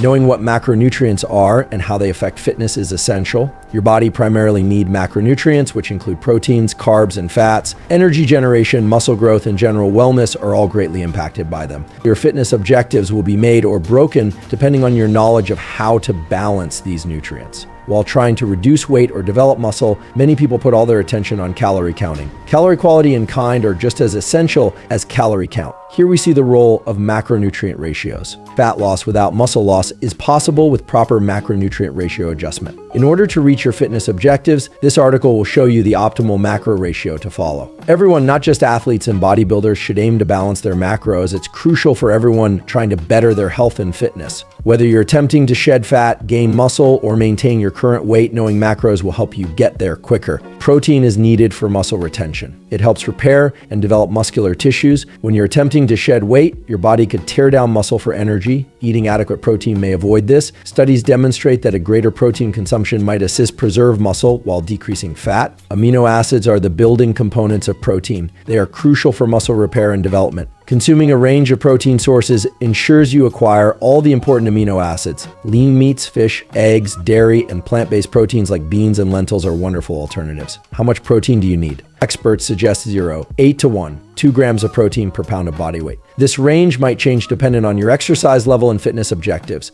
Knowing what macronutrients are and how they affect fitness is essential. Your body primarily needs macronutrients, which include proteins, carbs, and fats. Energy generation, muscle growth, and general wellness are all greatly impacted by them. Your fitness objectives will be made or broken depending on your knowledge of how to balance these nutrients. While trying to reduce weight or develop muscle, many people put all their attention on calorie counting. Calorie quality and kind are just as essential as calorie count. Here we see the role of macronutrient ratios. Fat loss without muscle loss is possible with proper macronutrient ratio adjustment. In order to reach your fitness objectives, this article will show you the optimal macro ratio to follow. Everyone, not just athletes and bodybuilders, should aim to balance their macros. It's crucial for everyone trying to better their health and fitness. Whether you're attempting to shed fat, gain muscle, or maintain your current weight, knowing macros will help you get there quicker. Protein is needed for muscle retention. It helps repair and develop muscular tissues. When you're attempting to shed weight, your body could tear down muscle for energy. Eating adequate protein may avoid this. Studies demonstrate that a greater protein consumption might assist preserve muscle while decreasing fat. Amino acids are the building components of protein. They are crucial for muscle repair and development. Consuming a range of protein sources ensures you acquire all the important amino acids. Lean meats, fish, eggs, dairy, and plant-based proteins like beans and lentils are wonderful alternatives. How much protein do you need? Experts suggest 8 to 1, 2 grams of protein per pound of body weight. This range might change dependent on your exercise level and fitness objectives.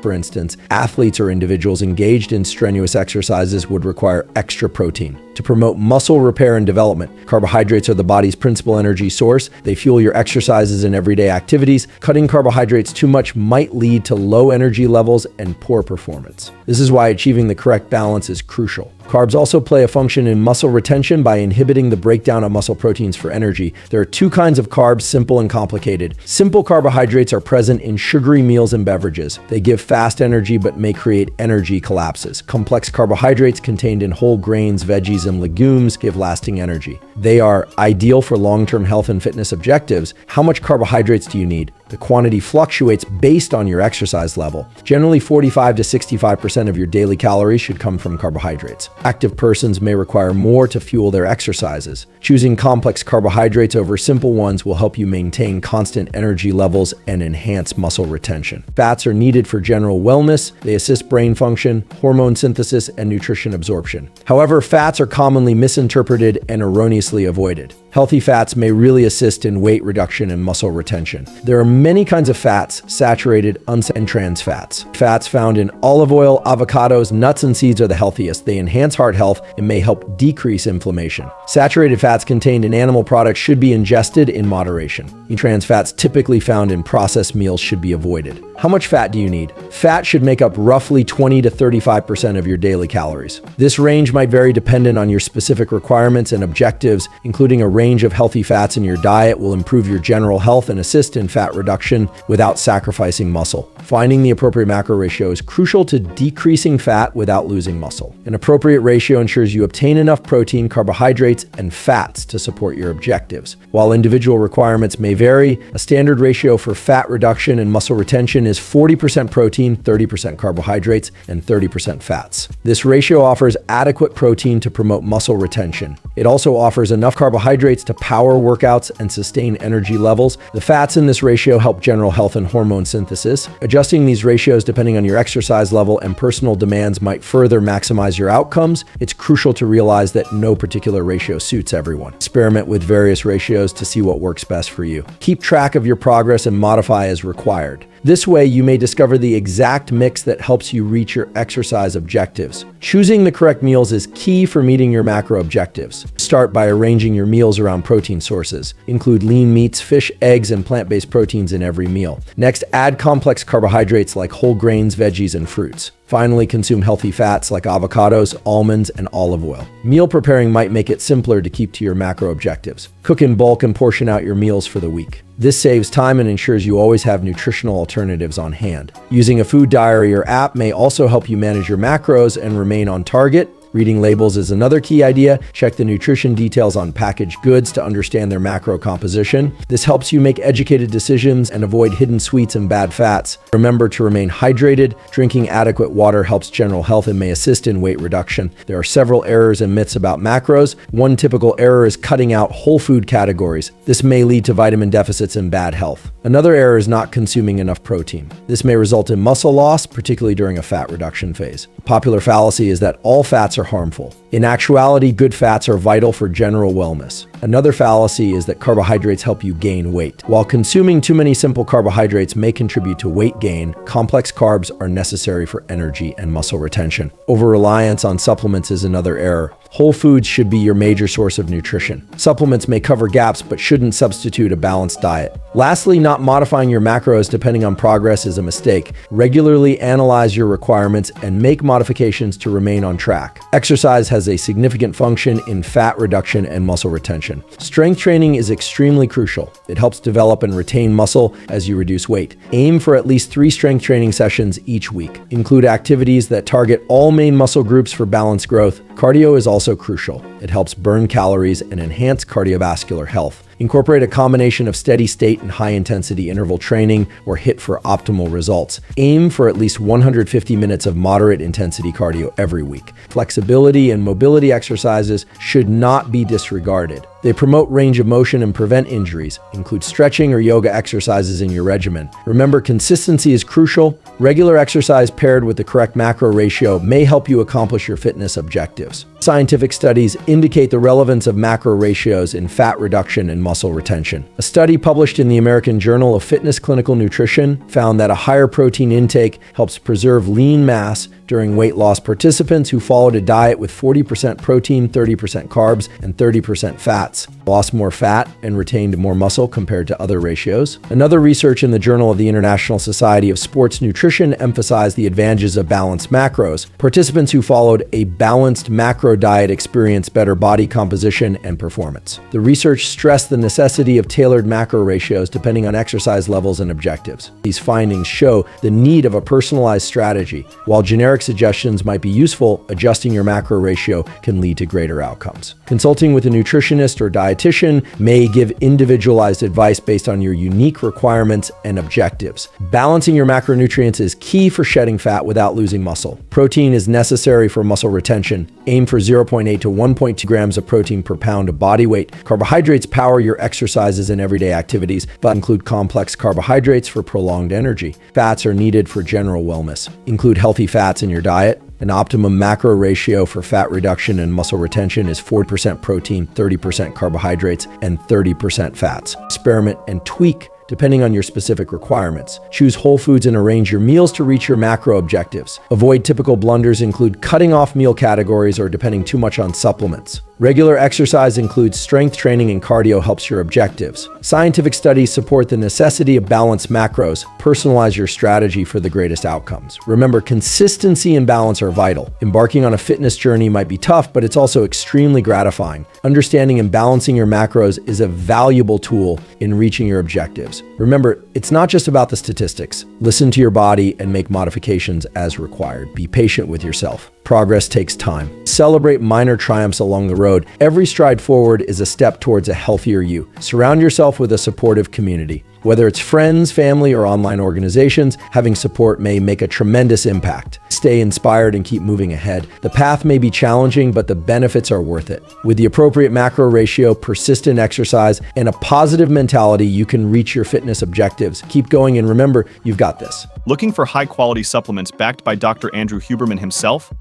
For instance, athletes or individuals engaged in strenuous exercises would require extra protein. To promote muscle repair and development, carbohydrates are the body's principal energy source. They fuel your exercises and everyday activities. Cutting carbohydrates too much might lead to low energy levels and poor performance. This is why achieving the correct balance is crucial. Carbs also play a function in muscle retention by inhibiting the breakdown of muscle proteins for energy. There are two kinds of carbs, simple and complicated. Simple carbohydrates are present in sugary meals and beverages. They give fast energy but may create energy collapses. Complex carbohydrates contained in whole grains, veggies, and legumes give lasting energy. They are ideal for long-term health and fitness objectives. How much carbohydrates do you need? The quantity fluctuates based on your exercise level. Generally, 45 to 65% of your daily calories should come from carbohydrates. Active persons may require more to fuel their exercises. Choosing complex carbohydrates over simple ones will help you maintain constant energy levels and enhance muscle retention. Fats are needed for general wellness. They assist brain function, hormone synthesis, and nutrition absorption. However, fats are commonly misinterpreted and erroneously avoided. Healthy fats may really assist in weight reduction and muscle retention. There are many kinds of fats, saturated, unsaturated, and trans fats. Fats found in olive oil, avocados, nuts, and seeds are the healthiest. They enhance heart health and may help decrease inflammation. Saturated fats contained in animal products should be ingested in moderation. Trans fats typically found in processed meals should be avoided. How much fat do you need? Fat should make up roughly 20 to 35% of your daily calories. This range might vary dependent on your specific requirements and objectives. Including a range of healthy fats in your diet will improve your general health and assist in fat reduction without sacrificing muscle. Finding the appropriate macro ratio is crucial to decreasing fat without losing muscle. An appropriate ratio ensures you obtain enough protein, carbohydrates, and fats to support your objectives. While individual requirements may vary, a standard ratio for fat reduction and muscle retention is 40% protein, 30% carbohydrates, and 30% fats. This ratio offers adequate protein to promote muscle retention. It also offers enough carbohydrates to power workouts and sustain energy levels. The fats in this ratio help general health and hormone synthesis. Adjusting these ratios depending on your exercise level and personal demands might further maximize your outcomes. It's crucial to realize that no particular ratio suits everyone. Experiment with various ratios to see what works best for you. Keep track of your progress and modify as required. This way, you may discover the exact mix that helps you reach your exercise objectives. Choosing the correct meals is key for meeting your macro objectives. Start by arranging your meals around protein sources. Include lean meats, fish, eggs, and plant-based proteins in every meal. Next, add complex carbohydrates like whole grains, veggies, and fruits. Finally, consume healthy fats like avocados, almonds, and olive oil. Meal preparing might make it simpler to keep to your macro objectives. Cook in bulk and portion out your meals for the week. This saves time and ensures you always have nutritional alternatives on hand. Using a food diary or app may also help you manage your macros and remain on target. Reading labels is another key idea. Check the nutrition details on packaged goods to understand their macro composition. This helps you make educated decisions and avoid hidden sweets and bad fats. Remember to remain hydrated. Drinking adequate water helps general health and may assist in weight reduction. There are several errors and myths about macros. One typical error is cutting out whole food categories. This may lead to vitamin deficits and bad health. Another error is not consuming enough protein. This may result in muscle loss, particularly during a fat reduction phase. A popular fallacy is that all fats are harmful. In actuality, good fats are vital for general wellness. Another fallacy is that carbohydrates help you gain weight. While consuming too many simple carbohydrates may contribute to weight gain, complex carbs are necessary for energy and muscle retention. Over-reliance on supplements is another error. Whole foods should be your major source of nutrition. Supplements may cover gaps but shouldn't substitute a balanced diet. Lastly, not modifying your macros depending on progress is a mistake. Regularly analyze your requirements and make modifications to remain on track. Exercise has a significant function in fat reduction and muscle retention. Strength training is extremely crucial. It helps develop and retain muscle as you reduce weight. Aim for at least 3 strength training sessions each week. Include activities that target all main muscle groups for balanced growth. Cardio is also crucial. It helps burn calories and enhance cardiovascular health. Incorporate a combination of steady state and high-intensity interval training or HIIT for optimal results. Aim for at least 150 minutes of moderate intensity cardio every week. Flexibility and mobility exercises should not be disregarded. They promote range of motion and prevent injuries. Include stretching or yoga exercises in your regimen. Remember, consistency is crucial. Regular exercise paired with the correct macro ratio may help you accomplish your fitness objectives. Scientific studies indicate the relevance of macro ratios in fat reduction and muscle retention. A study published in the American Journal of Fitness Clinical Nutrition found that a higher protein intake helps preserve lean mass during weight loss. Participants who followed a diet with 40% protein, 30% carbs, and 30% fats lost more fat and retained more muscle compared to other ratios. Another research in the Journal of the International Society of Sports Nutrition emphasized the advantages of balanced macros. Participants who followed a balanced macro diet experienced better body composition and performance. The research stressed the necessity of tailored macro ratios depending on exercise levels and objectives. These findings show the need of a personalized strategy. While generic suggestions might be useful, adjusting your macro ratio can lead to greater outcomes. Consulting with a nutritionist or dietitian may give individualized advice based on your unique requirements and objectives. Balancing your macronutrients is key for shedding fat without losing muscle. Protein is necessary for muscle retention. Aim for 0.8 to 1.2 grams of protein per pound of body weight. Carbohydrates power your exercises and everyday activities, but include complex carbohydrates for prolonged energy. Fats are needed for general wellness. Include healthy fats in your diet. An optimum macro ratio for fat reduction and muscle retention is 40% protein, 30% carbohydrates, and 30% fats. Experiment and tweak depending on your specific requirements. Choose whole foods and arrange your meals to reach your macro objectives. Avoid typical blunders include cutting off meal categories or depending too much on supplements. Regular exercise includes strength training and cardio helps your objectives. Scientific studies support the necessity of balanced macros. Personalize your strategy for the greatest outcomes. Remember, consistency and balance are vital. Embarking on a fitness journey might be tough, but it's also extremely gratifying. Understanding and balancing your macros is a valuable tool in reaching your objectives. Remember, it's not just about the statistics. Listen to your body and make modifications as required. Be patient with yourself. Progress takes time. Celebrate minor triumphs along the road. Every stride forward is a step towards a healthier you. Surround yourself with a supportive community. Whether it's friends, family, or online organizations, having support may make a tremendous impact. Stay inspired and keep moving ahead. The path may be challenging, but the benefits are worth it. With the appropriate macro ratio, persistent exercise, and a positive mentality, you can reach your fitness objectives. Keep going, and remember, you've got this. Looking for high-quality supplements backed by Dr. Andrew Huberman himself?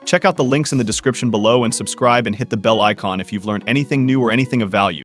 Check out the links in the description below and subscribe and hit the bell icon if you've learned anything new or anything of value.